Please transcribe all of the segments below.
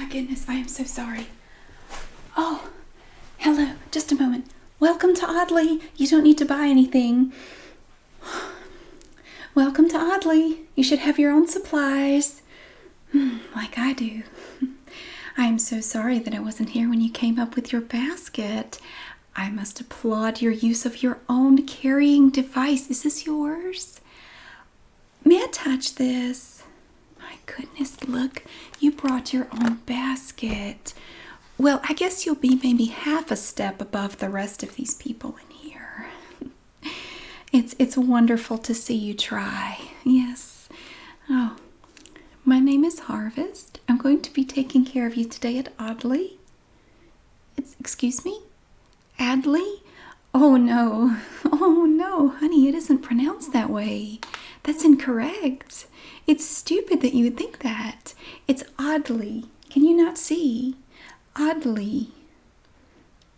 goodness, I am so sorry. Oh, hello, just a moment. Welcome to Adli. You don't need to buy anything. Welcome to Adli. You should have your own supplies. Like I do. I am so sorry that I wasn't here when you came up with your basket. I must applaud your use of your own carrying device. Is this yours? May I touch this? My goodness, look, you brought your own basket. Well, I guess you'll be maybe half a step above the rest of these people in here. It's wonderful to see you try. Yes. Oh, my name is Harvest. I'm going to be taking care of you today at Adli. Excuse me? Adli? Oh no, honey, it isn't pronounced that way. That's incorrect. It's stupid that you would think that. It's Adli. Can you not see? Adli.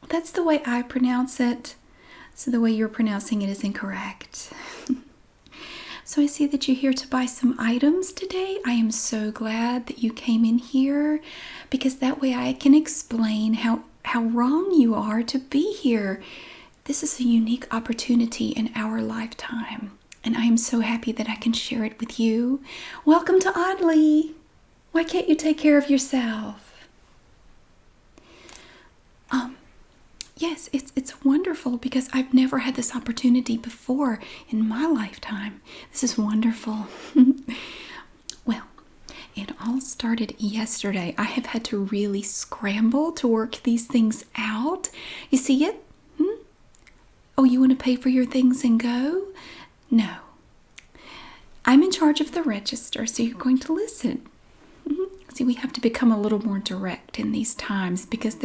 That's the way I pronounce it. So the way you're pronouncing it is incorrect. So I see that you're here to buy some items today. I am so glad that you came in here because that way I can explain how wrong you are to be here. This is a unique opportunity in our lifetime, and I am so happy that I can share it with you. Welcome to Adli. Why can't you take care of yourself? Yes, it's wonderful because I've never had this opportunity before in my lifetime. This is wonderful. Well, it all started yesterday. I have had to really scramble to work these things out. You see it? Oh, you want to pay for your things and go? No. I'm in charge of the register, so you're going to listen. See, we have to become a little more direct in these times because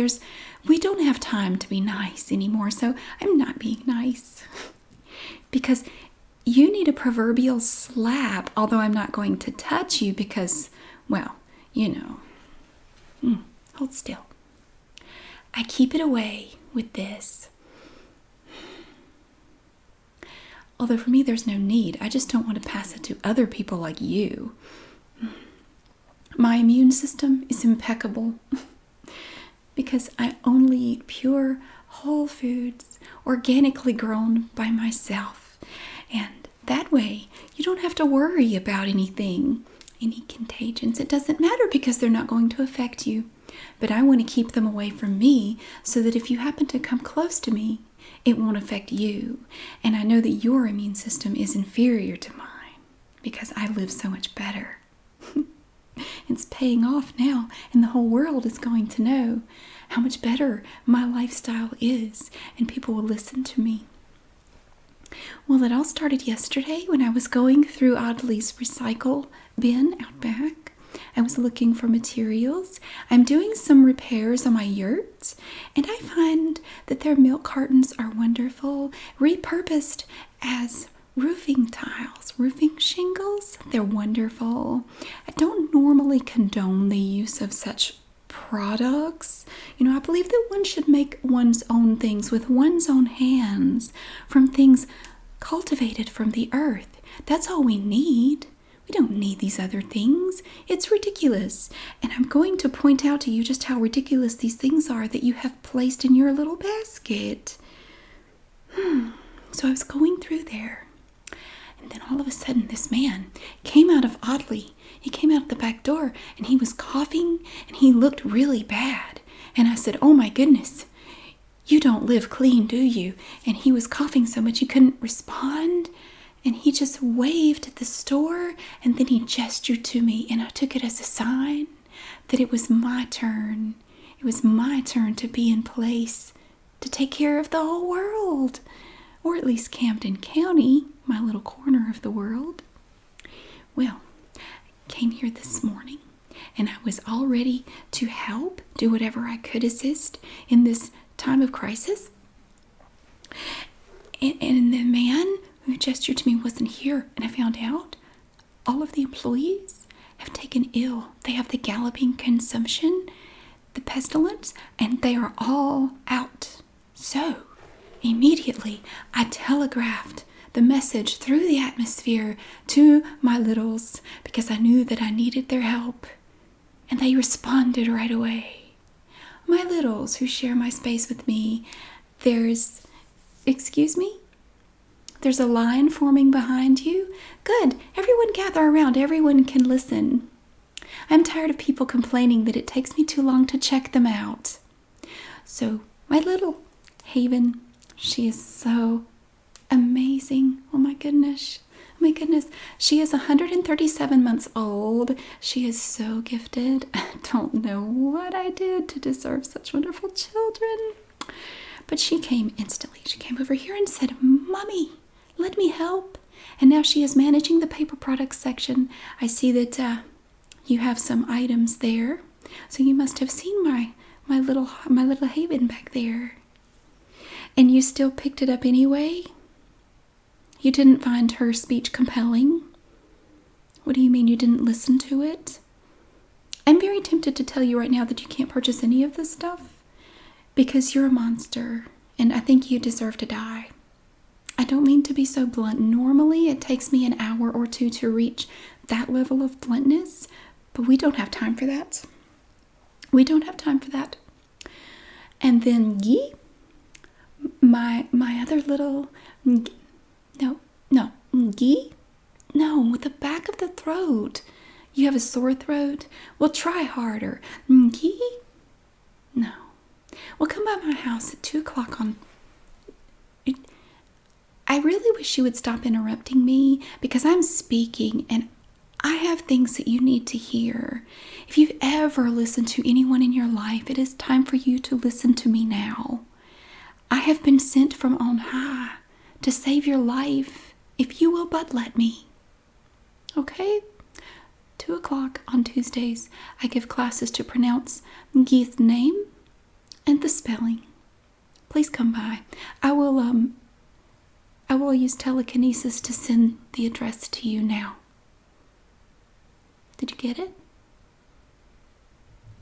we don't have time to be nice anymore, so I'm not being nice. Because you need a proverbial slap, although I'm not going to touch you because, well, you know. Hold still. I keep it away with this. Although for me there's no need. I just don't want to pass it to other people like you. My immune system is impeccable because I only eat pure, whole foods, organically grown by myself. And that way, you don't have to worry about anything, any contagions. It doesn't matter because they're not going to affect you. But I want to keep them away from me so that if you happen to come close to me, it won't affect you. And I know that your immune system is inferior to mine because I live so much better. It's paying off now, and the whole world is going to know how much better my lifestyle is, and people will listen to me. Well, it all started yesterday when I was going through Adli's recycle bin out back. I was looking for materials. I'm doing some repairs on my yurt, and I find that their milk cartons are wonderful, repurposed as roofing tiles, roofing shingles. They're wonderful. I don't normally condone the use of such products. You know, I believe that one should make one's own things with one's own hands from things cultivated from the earth. That's all we need. We don't need these other things. It's ridiculous. And I'm going to point out to you just how ridiculous these things are that you have placed in your little basket. So I was going through there. And then all of a sudden, this man came out of Adli. He came out the back door, and he was coughing, and he looked really bad. And I said, oh my goodness, you don't live clean, do you? And he was coughing so much he couldn't respond. And he just waved at the store, and then he gestured to me, and I took it as a sign that it was my turn. It was my turn to be in place to take care of the whole world, or at least Camden County, my little corner of the world. Well, I came here this morning, and I was all ready to help, do whatever I could assist in this time of crisis. And the man who gestured to me wasn't here, and I found out all of the employees have taken ill. They have the galloping consumption, the pestilence, and they are all out. So, immediately, I telegraphed the message through the atmosphere to my littles because I knew that I needed their help. and they responded right away. My littles who share my space with me, excuse me? There's a line forming behind you? Good. Everyone gather around. Everyone can listen. I'm tired of people complaining that it takes me too long to check them out. So, my little Haven, she is so amazing. Oh my goodness. Oh my goodness. She is 137 months old. She is so gifted. I don't know what I did to deserve such wonderful children. But she came instantly. She came over here and said, Mommy, let me help. And now she is managing the paper products section. I see that you have some items there. So you must have seen my little Haven back there. And you still picked it up anyway? You didn't find her speech compelling? What do you mean you didn't listen to it? I'm very tempted to tell you right now that you can't purchase any of this stuff because you're a monster and I think you deserve to die. I don't mean to be so blunt. Normally it takes me an hour or two to reach that level of bluntness, but we don't have time for that. We don't have time for that. And then my other little No, with the back of the throat. You have a sore throat? Well, try harder. No. Well, come by my house at 2 o'clock on... I really wish you would stop interrupting me because I'm speaking and I have things that you need to hear. If you've ever listened to anyone in your life, it is time for you to listen to me now. I have been sent from on high to save your life, if you will but let me. Okay? 2 o'clock on Tuesdays, I give classes to pronounce Guy's name and the spelling. Please come by. I will use telekinesis to send the address to you now. Did you get it?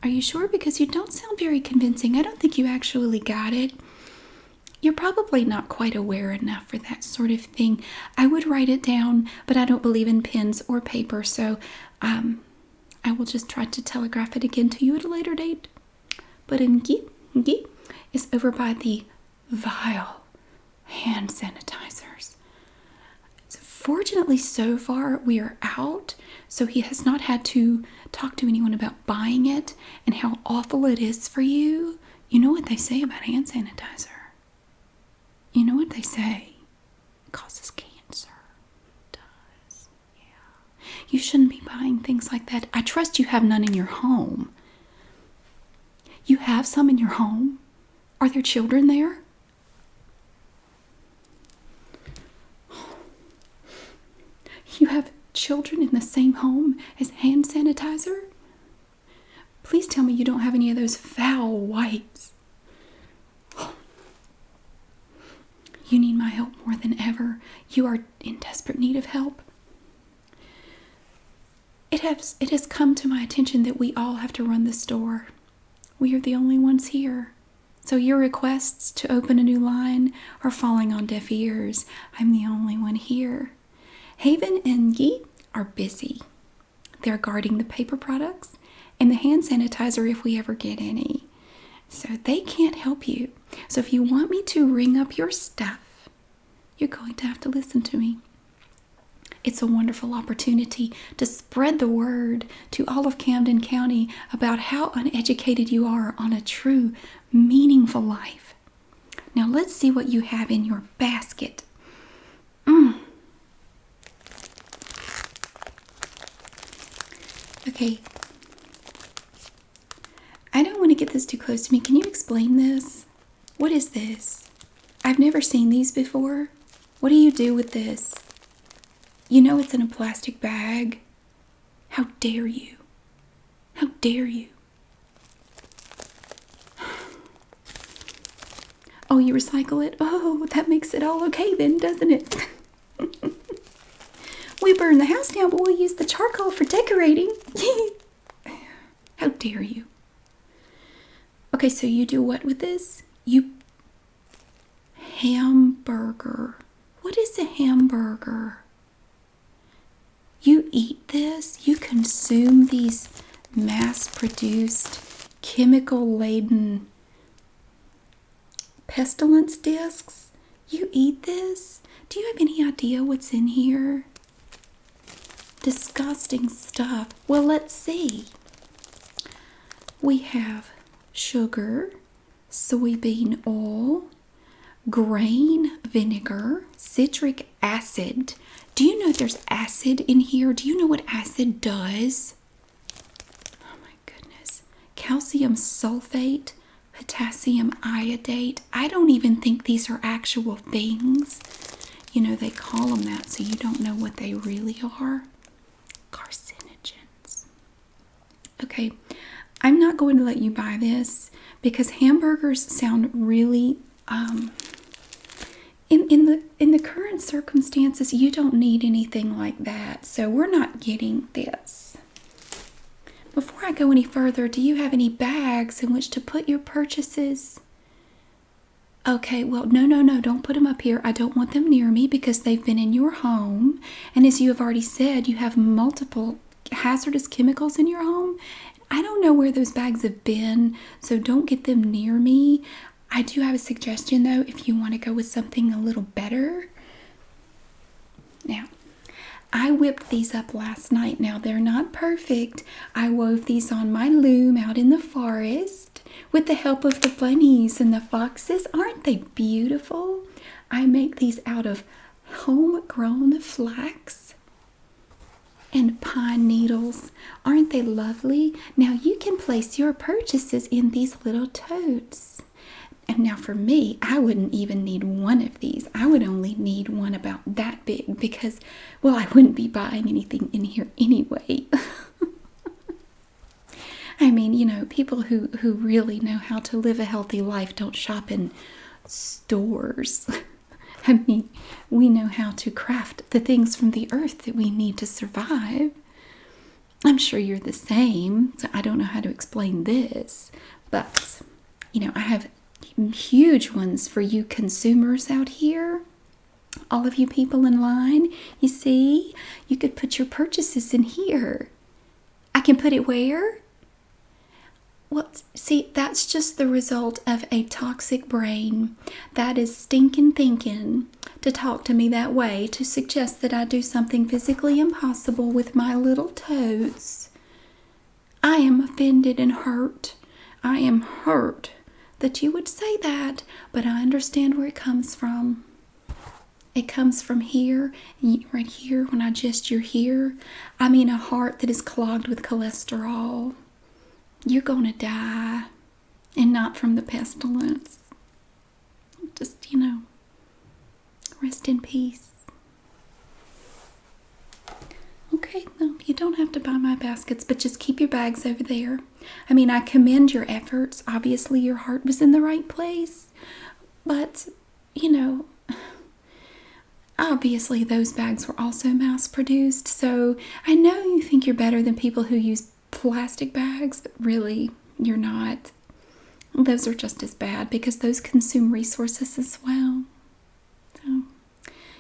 Are you sure? Because you don't sound very convincing. I don't think you actually got it. You're probably not quite aware enough for that sort of thing. I would write it down, but I don't believe in pens or paper, so I will just try to telegraph it again to you at a later date. But Guy is over by the vial hand sanitizers. Fortunately, so far, we are out, so he has not had to talk to anyone about buying it and how awful it is for you. You know what they say about hand sanitizer. You know what they say? It causes cancer. It does. Yeah. You shouldn't be buying things like that. I trust you have none in your home. You have some in your home? Are there children there? You have children in the same home as hand sanitizer? Please tell me you don't have any of those foul wipes. You need my help more than ever. You are in desperate need of help. It has come to my attention that we all have to run the store. We are the only ones here. So your requests to open a new line are falling on deaf ears. I'm the only one here. Haven and Guy are busy. They're guarding the paper products and the hand sanitizer if we ever get any. So they can't help you. So if you want me to ring up your stuff, you're going to have to listen to me. It's a wonderful opportunity to spread the word to all of Camden County about how uneducated you are on a true, meaningful life. Now let's see what you have in your basket. Okay. I don't want to get this too close to me. Can you explain this? What is this? I've never seen these before. What do you do with this? You know it's in a plastic bag. How dare you? How dare you? Oh, you recycle it? Oh, that makes it all okay then, doesn't it? We burn the house down, but we'll use the charcoal for decorating. How dare you? Okay, so you do what with this? Hamburger. What is a hamburger? You eat this? You consume these mass-produced, chemical-laden pestilence discs. You eat this? Do you have any idea what's in here? Disgusting stuff. Well, let's see. We have sugar, soybean oil, grain vinegar, citric acid. Do you know there's acid in here? Do you know what acid does? Oh my goodness. Calcium sulfate, potassium iodate. I don't even think these are actual things. You know, they call them that so you don't know what they really are. Carcinogens. Okay, I'm not going to let you buy this because hamburgers sound really, in the current circumstances, you don't need anything like that. So we're not getting this. Before I go any further, do you have any bags in which to put your purchases? Okay, well, no, don't put them up here. I don't want them near me because they've been in your home. And as you have already said, you have multiple hazardous chemicals in your home. I don't know where those bags have been, so don't get them near me. I do have a suggestion, though, if you want to go with something a little better. Now, I whipped these up last night. Now, they're not perfect. I wove these on my loom out in the forest with the help of the bunnies and the foxes. Aren't they beautiful? I make these out of homegrown flax and pine needles. Aren't they lovely? Now, you can place your purchases in these little totes. And now for me, I wouldn't even need one of these. I would only need one about that big because, well, I wouldn't be buying anything in here anyway. I mean, you know, people who really know how to live a healthy life don't shop in stores. I mean, we know how to craft the things from the earth that we need to survive. I'm sure you're the same, so I don't know how to explain this. But, you know, I have huge ones for you consumers out here. All of you people in line, you see, you could put your purchases in here. I can put it where? Well, see, that's just the result of a toxic brain that is stinking thinking to talk to me that way, to suggest that I do something physically impossible with my little toes. I am offended and hurt. I am hurt that you would say that, but I understand where it comes from. It comes from here, right here, when I gesture here. I mean a heart that is clogged with cholesterol. You're gonna die, and not from the pestilence. Just, you know, rest in peace. Okay, no, you don't have to buy my baskets, but just keep your bags over there. I mean, I commend your efforts. Obviously, your heart was in the right place. But, you know, obviously those bags were also mass-produced. So I know you think you're better than people who use plastic bags, but really, you're not. Those are just as bad because those consume resources as well. So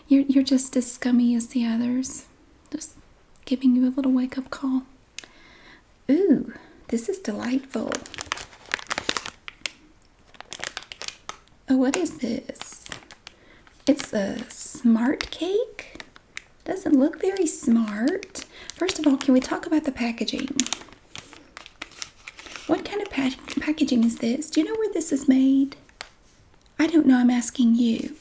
you're just as scummy as the others. Just giving you a little wake-up call. Ooh, this is delightful. Oh, what is this? It's a smart cake. Doesn't look very smart. First of all, can we talk about the packaging? What kind of packaging is this? Do you know where this is made? I don't know. I'm asking you.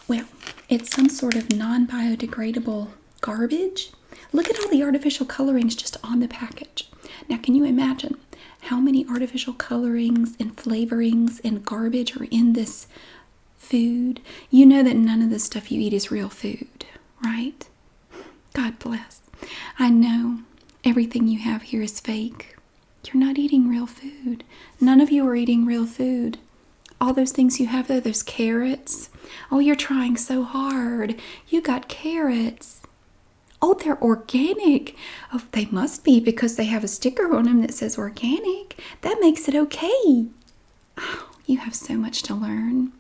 Well, it's some sort of non-biodegradable garbage. Look at all the artificial colorings just on the package. Now, can you imagine how many artificial colorings and flavorings and garbage are in this food? You know that none of the stuff you eat is real food, right? God bless. I know everything you have here is fake. You're not eating real food. None of you are eating real food. All those things you have there, those carrots. Oh, you're trying so hard. You got carrots. Oh, they're organic. Oh, they must be because they have a sticker on them that says organic. That makes it okay. Oh, you have so much to learn.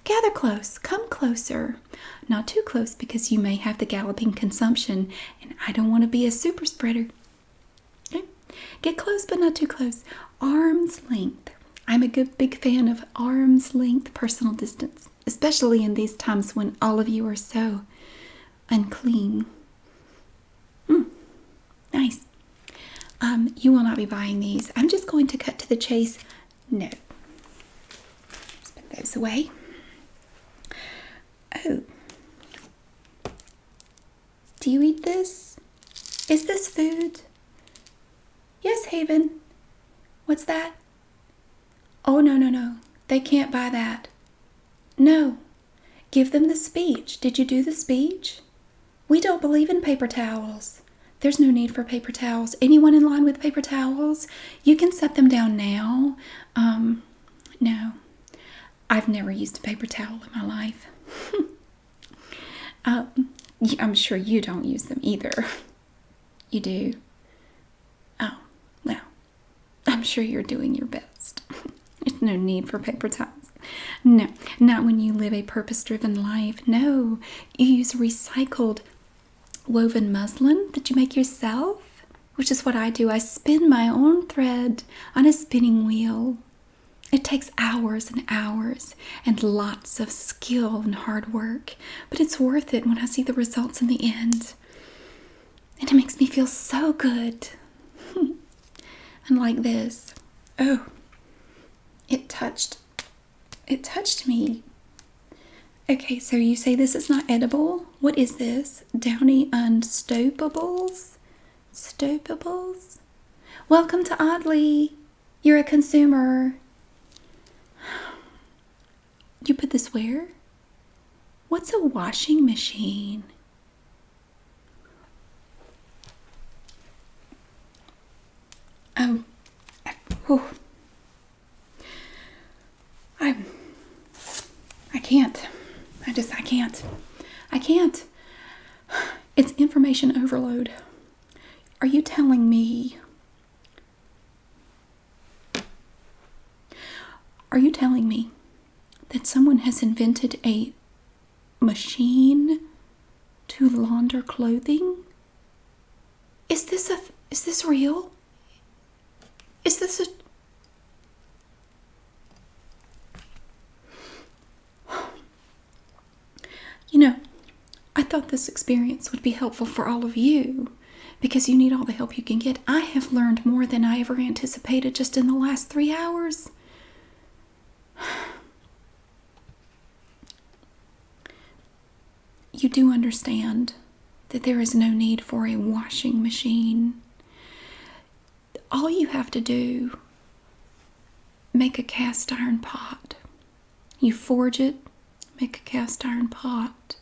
Gather close. Come closer. Not too close because you may have the galloping consumption, and I don't want to be a super spreader. Okay? Get close, but not too close. Arm's length. I'm a good big fan of arm's length personal distance, especially in these times when all of you are so unclean. Nice. You will not be buying these. I'm just going to cut to the chase. No. Let's put those away. Oh. Do you eat this? Is this food? Yes, Haven. What's that? Oh, no. They can't buy that. No. Give them the speech. Did you do the speech? We don't believe in paper towels. There's no need for paper towels. Anyone in line with paper towels? You can set them down now. No. I've never used a paper towel in my life. I'm sure you don't use them either. You do? Oh, well, I'm sure you're doing your best. There's no need for paper towels. No, not when you live a purpose-driven life. No, you use recycled woven muslin that you make yourself, which is what I do. I spin my own thread on a spinning wheel. It takes hours and hours and lots of skill and hard work, but it's worth it when I see the results in the end. And it makes me feel so good. Unlike this. Oh, it touched me. Okay, so you say this is not edible. What is this? Downy Unstoppables? Stoppables? Welcome to Adli. You're a consumer. You put this where? What's a washing machine? Oh, I can't. I can't. It's information overload. Are you telling me? That someone has invented a machine to launder clothing? Is this real? Is this a... You know, I thought this experience would be helpful for all of you because you need all the help you can get. I have learned more than I ever anticipated just in the last 3 hours. You do understand that there is no need for a washing machine. All you have to do, make a cast iron pot. You forge it, make a cast iron pot,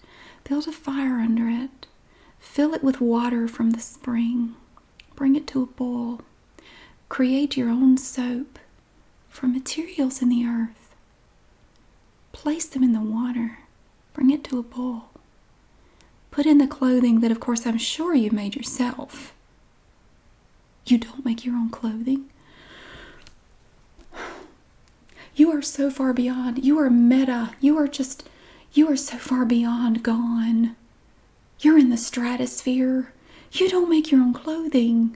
build a fire under it, fill it with water from the spring, bring it to a boil, create your own soap from materials in the earth, place them in the water, bring it to a boil, put in the clothing that of course I'm sure you made yourself. You don't make your own clothing. You are so far beyond. You are meta. You are so far beyond gone. You're in the stratosphere. You don't make your own clothing.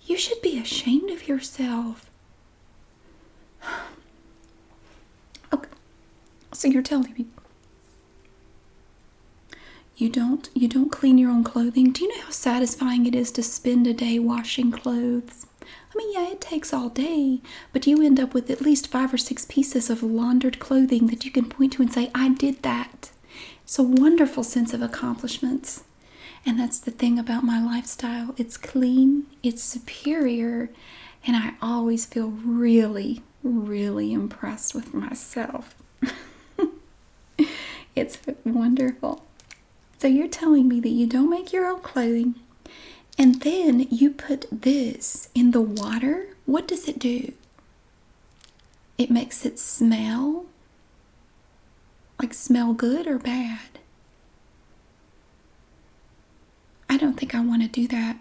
You should be ashamed of yourself. Okay. So you're telling me you don't clean your own clothing? Do you know how satisfying it is to spend a day washing clothes? I mean, yeah, it takes all day, but you end up with at least 5 or 6 pieces of laundered clothing that you can point to and say, I did that. It's a wonderful sense of accomplishments. And that's the thing about my lifestyle. It's clean, it's superior, and I always feel really, really impressed with myself. It's wonderful. So you're telling me that you don't make your own clothing, and then you put this in the water? What does it do? It makes it smell? Like smell good or bad? I don't think I want to do that.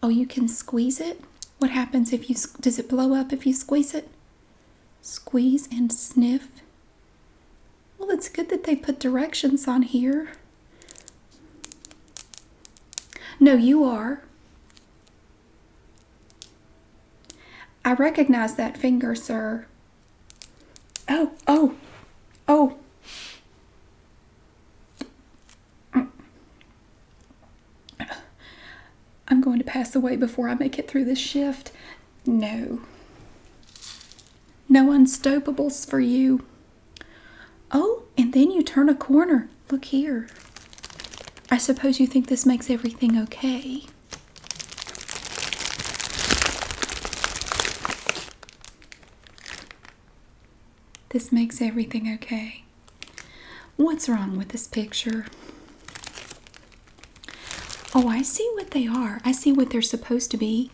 Oh, you can squeeze it? What happens if you... Does it blow up if you squeeze it? Squeeze and sniff. Well, it's good that they put directions on here. No, you are. I recognize that finger, sir. Oh, oh, oh. I'm going to pass away before I make it through this shift. No. No unstoppables for you. Oh, and then you turn a corner. Look here. I suppose you think this makes everything okay. This makes everything okay. What's wrong with this picture? Oh, I see what they are. I see what they're supposed to be.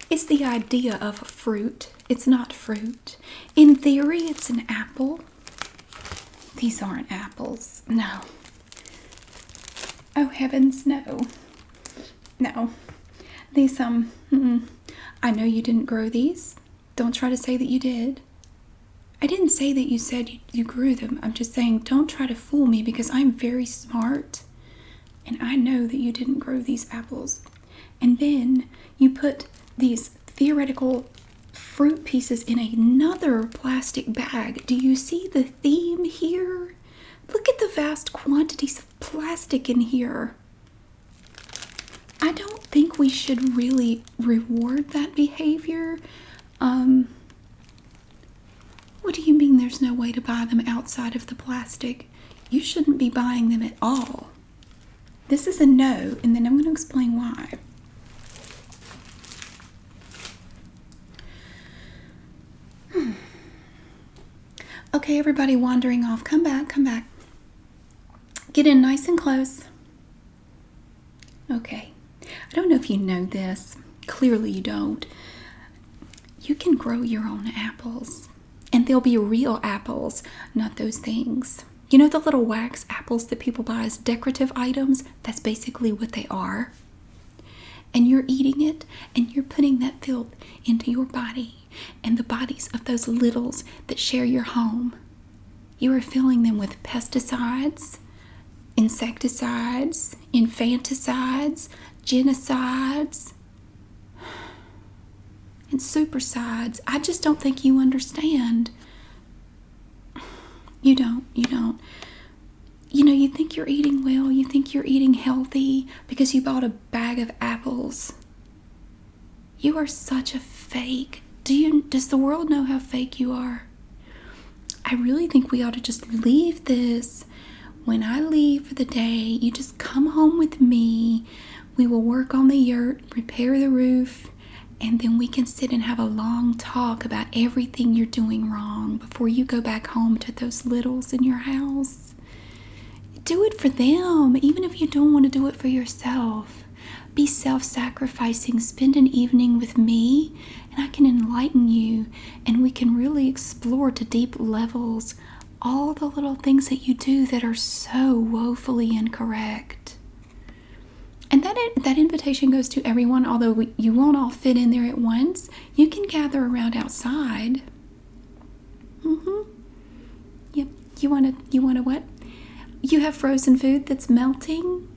It's the idea of a fruit. It's not fruit. In theory, it's an apple. These aren't apples. No. Oh, heavens, no. No. These, I know you didn't grow these. Don't try to say that you did. I didn't say that you said you grew them. I'm just saying don't try to fool me because I'm very smart. And I know that you didn't grow these apples. And then you put these theoretical fruit pieces in another plastic bag. Do you see the theme here? Look at the vast quantities of plastic in here. I don't think we should really reward that behavior. What do you mean there's no way to buy them outside of the plastic? You shouldn't be buying them at all. This is a no, and then I'm going to explain why. Okay, everybody wandering off. Come back, come back. Get in nice and close. Okay. I don't know if you know this. Clearly you don't. You can grow your own apples. And they'll be real apples, not those things. You know the little wax apples that people buy as decorative items? That's basically what they are. And you're eating it, and you're putting that filth into your body and the bodies of those littles that share your home. You are filling them with pesticides, insecticides, infanticides, genocides, and supersides. I just don't think you understand. You don't. You know, you think you're eating well, you think you're eating healthy because you bought a bag of apples. You are such a fake. Does the world know how fake you are? I really think we ought to just leave this. When I leave for the day, you just come home with me. We will work on the yurt, repair the roof, and then we can sit and have a long talk about everything you're doing wrong before you go back home to those littles in your house. Do it for them, even if you don't want to do it for yourself. Be self-sacrificing. Spend an evening with me, and I can enlighten you, and we can really explore to deep levels all the little things that you do that are so woefully incorrect. And that invitation goes to everyone, although you won't all fit in there at once. You can gather around outside. Yep. You want to what? You have frozen food that's melting?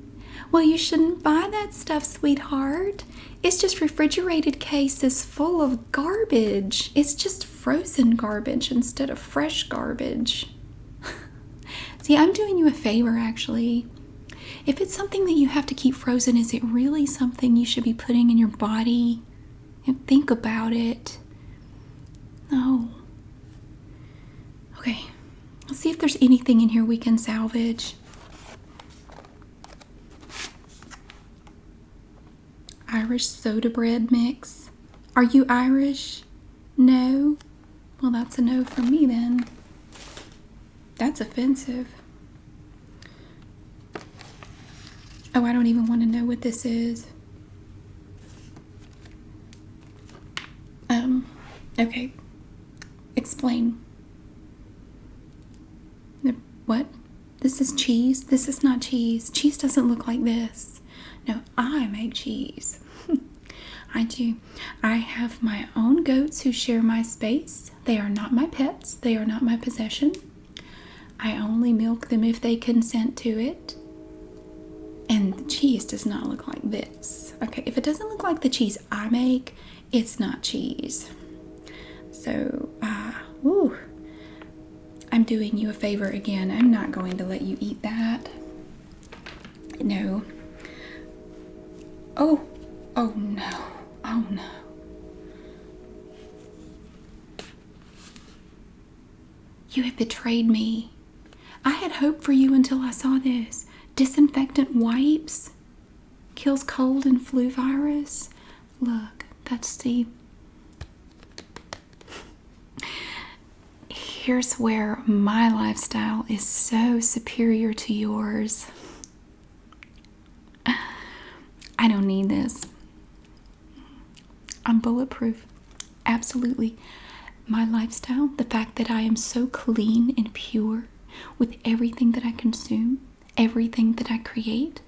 Well, you shouldn't buy that stuff, sweetheart. It's just refrigerated cases full of garbage. It's just frozen garbage instead of fresh garbage. See, I'm doing you a favor, actually. If it's something that you have to keep frozen, is it really something you should be putting in your body? And think about it. No. Okay. Let's see if there's anything in here we can salvage. Irish soda bread mix. Are you Irish? No? Well, that's a no from me then. That's offensive. Oh, I don't even want to know what this is. Okay. Explain. What? This is cheese? This is not cheese. Cheese doesn't look like this. No, I make cheese. I do. I have my own goats who share my space. They are not my pets. They are not my possession. I only milk them if they consent to it. And the cheese does not look like this. Okay, if it doesn't look like the cheese I make, it's not cheese. So, I'm doing you a favor again. I'm not going to let you eat that. No. Oh no. Oh no. You have betrayed me. I had hope for you until I saw this. Disinfectant wipes. Kills cold and flu virus. Look, that's the... Here's where my lifestyle is so superior to yours. I don't need this. I'm bulletproof. Absolutely. My lifestyle, the fact that I am so clean and pure with everything that I consume, everything that I create,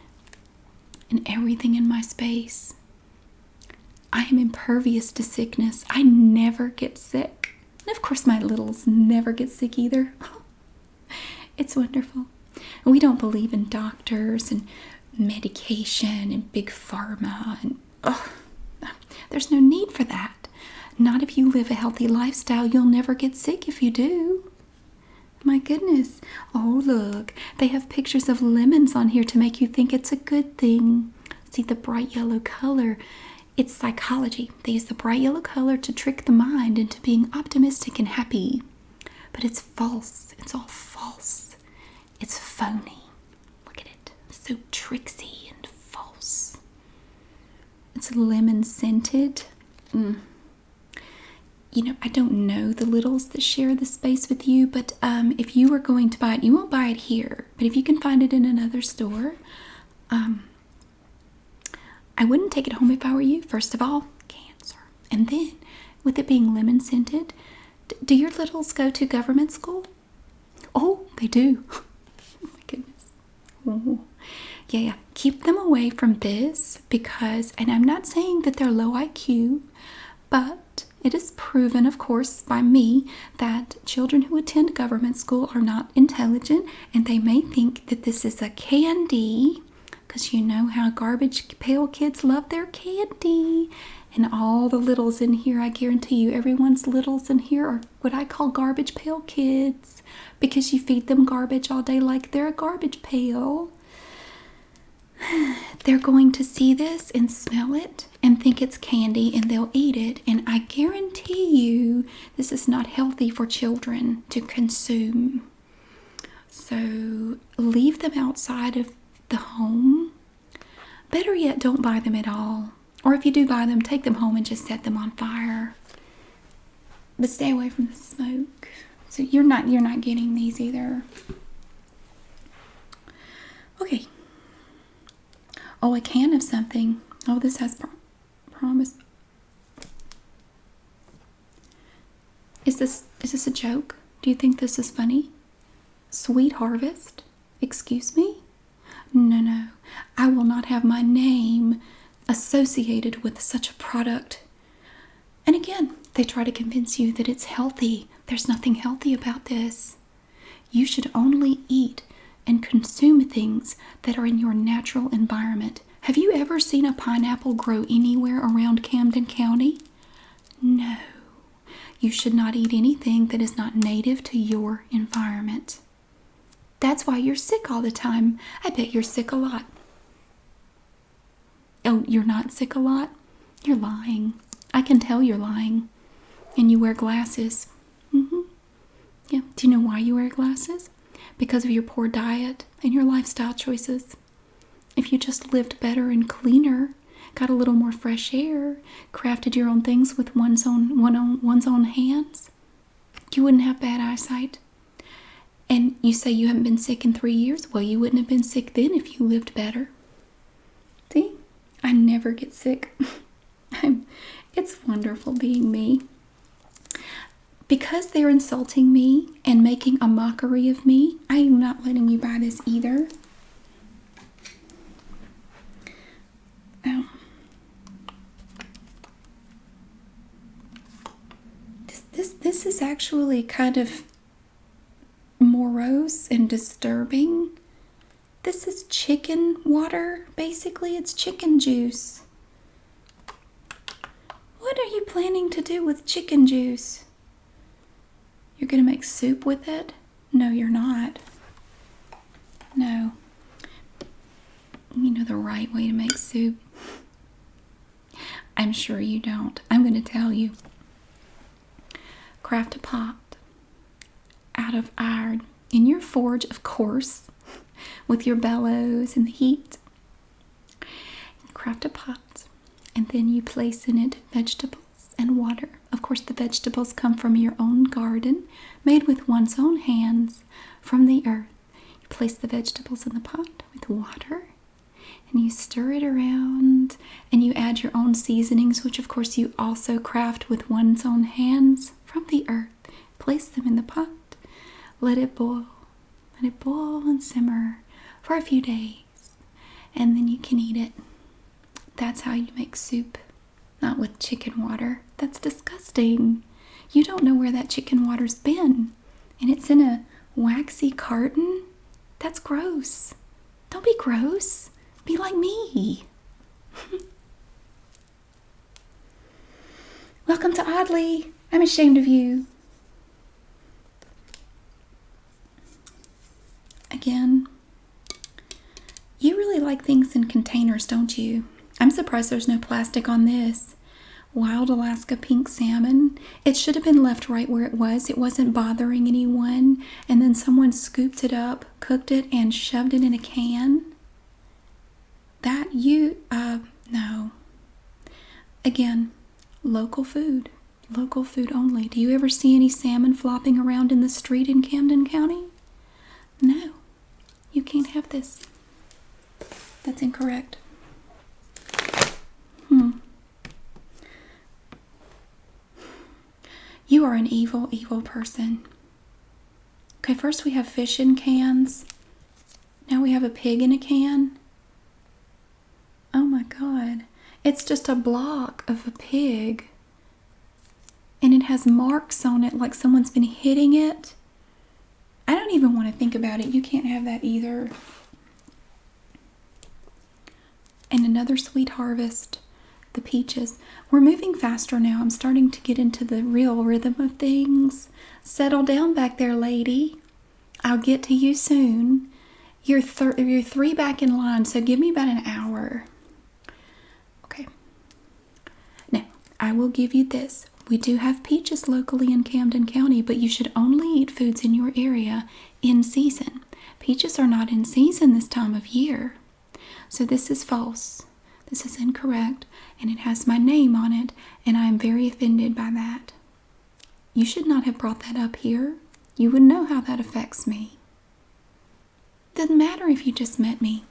and everything in my space. I am impervious to sickness. I never get sick. And of course my littles never get sick either. It's wonderful. And we don't believe in doctors and medication and big pharma. And there's no need for that. Not if you live a healthy lifestyle. You'll never get sick if you do. My goodness. Oh, look. They have pictures of lemons on here to make you think it's a good thing. See the bright yellow color. It's psychology. They use the bright yellow color to trick the mind into being optimistic and happy. But it's false. It's all false. It's phony. Look at it. It's so tricksy and false. It's lemon scented. You know, I don't know the littles that share the space with you, but if you were going to buy it, you won't buy it here. But if you can find it in another store, I wouldn't take it home if I were you. First of all, cancer. And then, with it being lemon scented, do your littles go to government school? Oh, they do. Oh my goodness. Oh. Yeah. Keep them away from this because, and I'm not saying that they're low IQ, but it is proven, of course, by me that children who attend government school are not intelligent and they may think that this is a candy because you know how garbage pail kids love their candy. And all the littles in here, I guarantee you, everyone's littles in here are what I call garbage pail kids because you feed them garbage all day like they're a garbage pail. They're going to see this and smell it and think it's candy and they'll eat it. And I guarantee you this is not healthy for children to consume. So leave them outside of the home. Better yet, don't buy them at all. Or if you do buy them, take them home and just set them on fire. But stay away from the smoke. So you're not getting these either. Okay. Oh, a can of something. Oh, this has promise. Is this a joke? Do you think this is funny? Sweet Harvest? Excuse me? No. I will not have my name associated with such a product. And again, they try to convince you that it's healthy. There's nothing healthy about this. You should only eat and consume things that are in your natural environment. Have you ever seen a pineapple grow anywhere around Camden County? No. You should not eat anything that is not native to your environment. That's why you're sick all the time. I bet you're sick a lot. Oh, you're not sick a lot? You're lying. I can tell you're lying. And you wear glasses. Yeah. Do you know why you wear glasses? Because of your poor diet and your lifestyle choices. If you just lived better and cleaner, got a little more fresh air, crafted your own things with one's own hands, you wouldn't have bad eyesight. And you say you haven't been sick in 3 years? Well, you wouldn't have been sick then if you lived better. See? I never get sick. It's wonderful being me. Because they're insulting me and making a mockery of me, I am not letting you buy this either. Oh. this is actually kind of morose and disturbing. This is chicken water, basically. It's chicken juice. What are you planning to do with chicken juice? You're going to make soup with it? No, you're not. No. You know the right way to make soup. I'm sure you don't. I'm going to tell you. Craft a pot out of iron in your forge, of course, with your bellows and the heat. Craft a pot, and then you place in it vegetables and water. Of course, the vegetables come from your own garden, made with one's own hands from the earth. You place the vegetables in the pot with water, and you stir it around, and you add your own seasonings, which of course you also craft with one's own hands from the earth. Place them in the pot. Let it boil. Let it boil and simmer for a few days, and then you can eat it. That's how you make soup, not with chicken water. That's disgusting. You don't know where that chicken water's been, and it's in a waxy carton. That's gross. Don't be gross. Be like me. Welcome to Adli. I'm ashamed of you. Again, you really like things in containers, don't you? I'm surprised there's no plastic on this. Wild Alaska pink salmon. It should have been left right where it was. It wasn't bothering anyone. And then someone scooped it up, cooked it, and shoved it in a can. No. Again, local food. Local food only. Do you ever see any salmon flopping around in the street in Camden County? No. You can't have this. That's incorrect. You are an evil, evil person. Okay, first we have fish in cans. Now we have a pig in a can. Oh my God. It's just a block of a pig. And it has marks on it like someone's been hitting it. I don't even want to think about it. You can't have that either. And another sweet harvest. The peaches. We're moving faster now. I'm starting to get into the real rhythm of things. Settle down back there, lady. I'll get to you soon. You're three back in line, so give me about an hour. Okay. Now, I will give you this. We do have peaches locally in Camden County, but you should only eat foods in your area in season. Peaches are not in season this time of year. So this is false. This is incorrect, and it has my name on it, and I am very offended by that. You should not have brought that up here. You would know how that affects me. Doesn't matter if you just met me.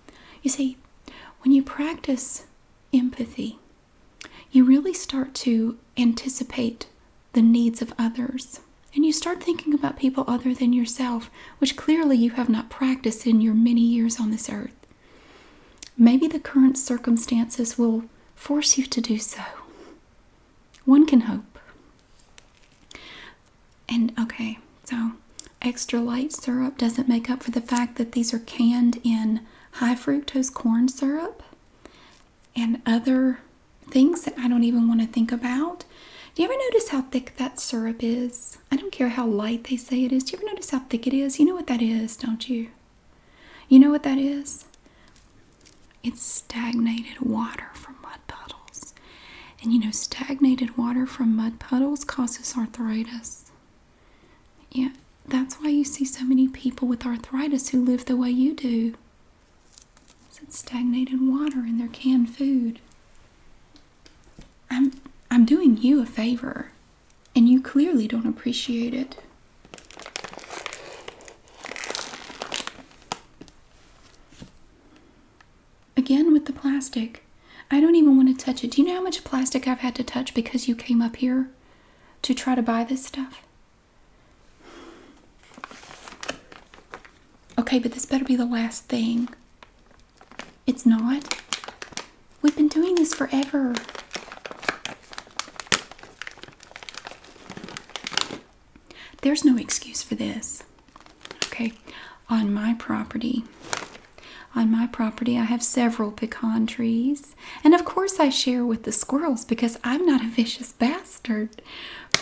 You see, when you practice empathy, you really start to anticipate the needs of others, and you start thinking about people other than yourself, which clearly you have not practiced in your many years on this earth. Maybe the current circumstances will force you to do so. One can hope. And okay, so extra light syrup doesn't make up for the fact that these are canned in high fructose corn syrup and other things that I don't even want to think about. Do you ever notice how thick that syrup is? I don't care how light they say it is. Do you ever notice how thick it is? You know what that is, don't you? You know what that is? It's stagnated water from mud puddles. And you know, stagnated water from mud puddles causes arthritis. Yeah, that's why you see so many people with arthritis who live the way you do. It's stagnated water in their canned food. I'm doing you a favor, and you clearly don't appreciate it. Again with the plastic. I don't even want to touch it. Do you know how much plastic I've had to touch because you came up here to try to buy this stuff? Okay, but this better be the last thing. It's not. We've been doing this forever. there's no excuse for this. Okay, on my property, I have several pecan trees. And of course I share with the squirrels because I'm not a vicious bastard.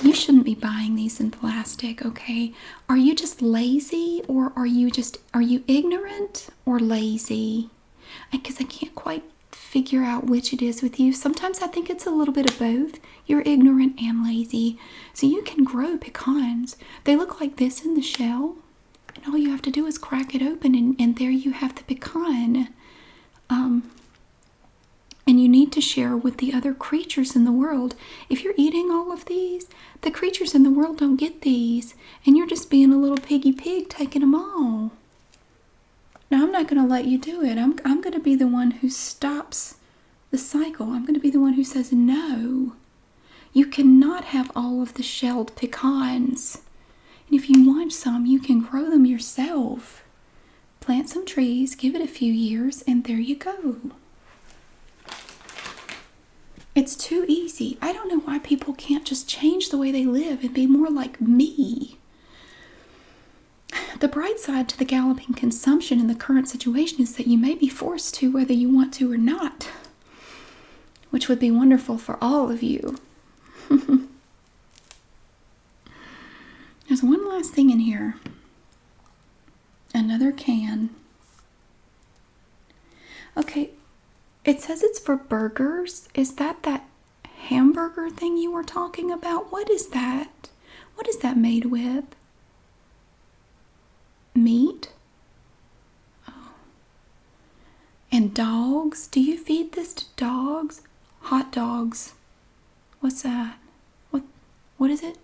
You shouldn't be buying these in plastic, okay? Are you just lazy, or are you ignorant or lazy? Because I can't quite figure out which it is with you. Sometimes I think it's a little bit of both. You're ignorant and lazy. So you can grow pecans. They look like this in the shell. And all you have to do is crack it open, and there you have the pecan. And you need to share with the other creatures in the world. If you're eating all of these, the creatures in the world don't get these. And you're just being a little piggy pig taking them all. Now, I'm not going to let you do it. I'm going to be the one who stops the cycle. I'm going to be the one who says no. You cannot have all of the shelled pecans. And if you want some, you can grow them yourself. Plant some trees, give it a few years, and there you go. It's too easy. I don't know why people can't just change the way they live and be more like me. The bright side to the galloping consumption in the current situation is that you may be forced to whether you want to or not, which would be wonderful for all of you. There's one last thing in here. Another can. Okay, it says it's for burgers. Is that hamburger thing you were talking about? What is that? What is that made with? Meat? Oh. And dogs? Do you feed this to dogs? Hot dogs. What's that? What is it?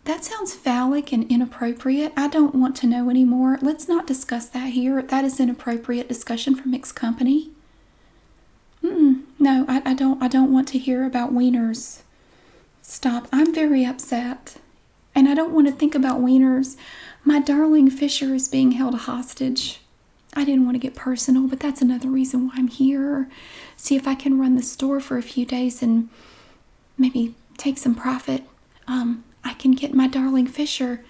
That sounds phallic and inappropriate. I don't want to know anymore. Let's not discuss that here. That is inappropriate discussion for mixed company. No, I don't want to hear about wieners. Stop. I'm very upset. And I don't want to think about wieners. My darling Fisher is being held hostage. I didn't want to get personal, but that's another reason why I'm here. See if I can run the store for a few days and maybe take some profit. I can get my darling Fisher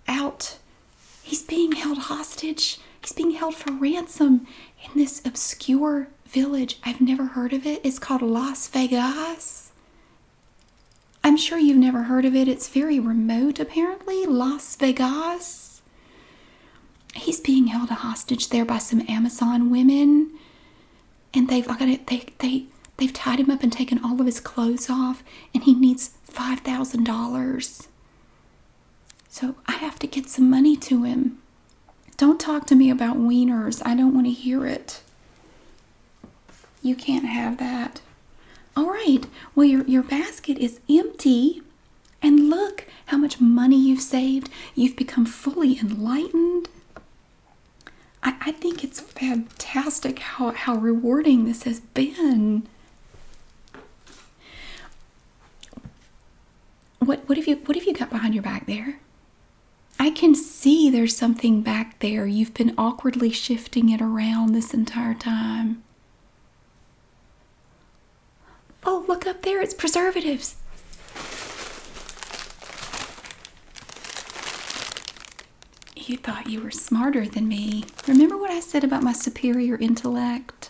out. He's being held hostage. He's being held for ransom in this obscure village. I've never heard of it. It's called Las Vegas. I'm sure you've never heard of it. It's very remote, apparently. Las Vegas. He's being held hostage there by some Amazon women. And they've tied him up and taken all of his clothes off. And he needs $5,000. So I have to get some money to him. Don't talk to me about wieners. I don't want to hear it. You can't have that. All right. Well, your basket is empty. And look how much money you've saved. You've become fully enlightened. I think it's fantastic how rewarding this has been. What have you got behind your back there? I can see there's something back there. You've been awkwardly shifting it around this entire time. Oh, look up there. It's preservatives. You thought you were smarter than me. Remember what I said about my superior intellect?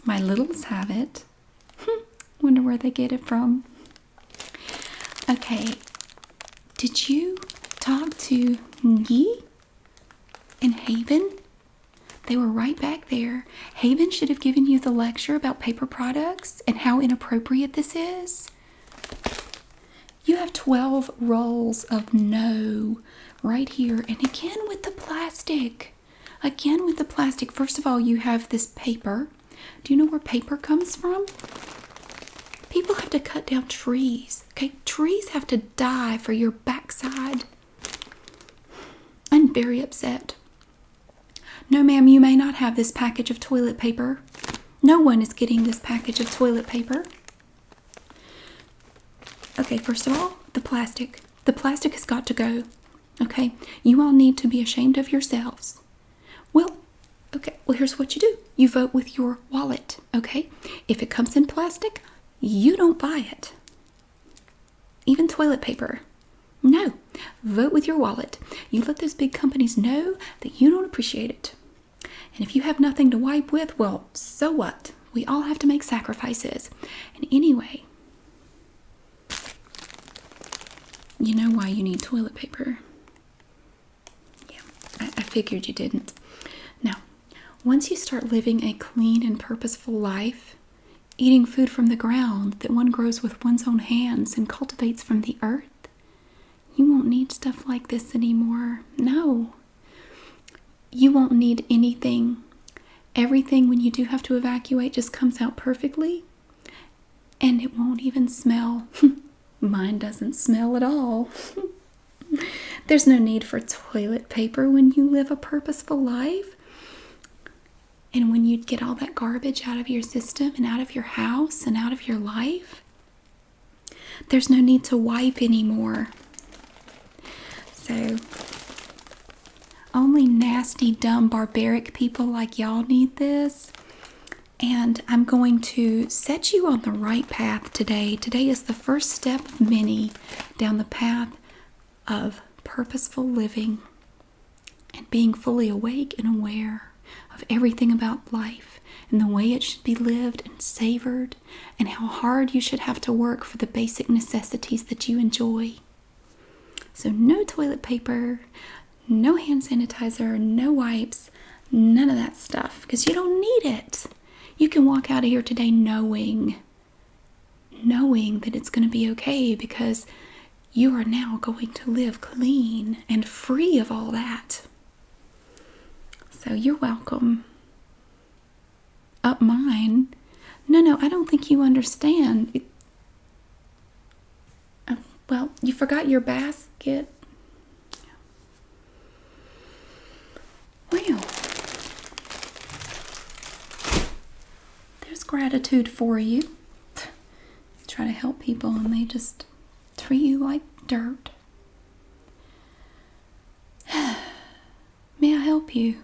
My littles have it. Wonder where they get it from. Okay, did you talk to Ngi and Haven? They were right back there. Haven should have given you the lecture about paper products and how inappropriate this is. You have 12 rolls of no right here. And again with the plastic. Again with the plastic. First of all, you have this paper. Do you know where paper comes from? People have to cut down trees. Okay, trees have to die for your backside. I'm very upset. No, ma'am, you may not have this package of toilet paper. No one is getting this package of toilet paper. Okay, first of all, the plastic. The plastic has got to go. Okay, you all need to be ashamed of yourselves. Well, here's what you do. You vote with your wallet, okay? If it comes in plastic, you don't buy it. Even toilet paper. No. Vote with your wallet. You let those big companies know that you don't appreciate it. And if you have nothing to wipe with, well, so what? We all have to make sacrifices. And anyway, you know why you need toilet paper. Yeah, I figured you didn't. Now, once you start living a clean and purposeful life, eating food from the ground that one grows with one's own hands and cultivates from the earth, you won't need stuff like this anymore. No. You won't need anything. Everything, when you do have to evacuate, just comes out perfectly. And it won't even smell. Mine doesn't smell at all. There's no need for toilet paper when you live a purposeful life. And when you get all that garbage out of your system and out of your house and out of your life, there's no need to wipe anymore. So, only nasty, dumb, barbaric people like y'all need this. And I'm going to set you on the right path today. Today is the first step of many down the path of purposeful living and being fully awake and aware of everything about life and the way it should be lived and savored and how hard you should have to work for the basic necessities that you enjoy. So no toilet paper, no hand sanitizer, no wipes, none of that stuff, because you don't need it. You can walk out of here today knowing that it's going to be okay, because you are now going to live clean and free of all that. So you're welcome. Up mine. No, I don't think you understand. Well, you forgot your basket. Well, there's gratitude for you. You try to help people and they just treat you like dirt. May I help you?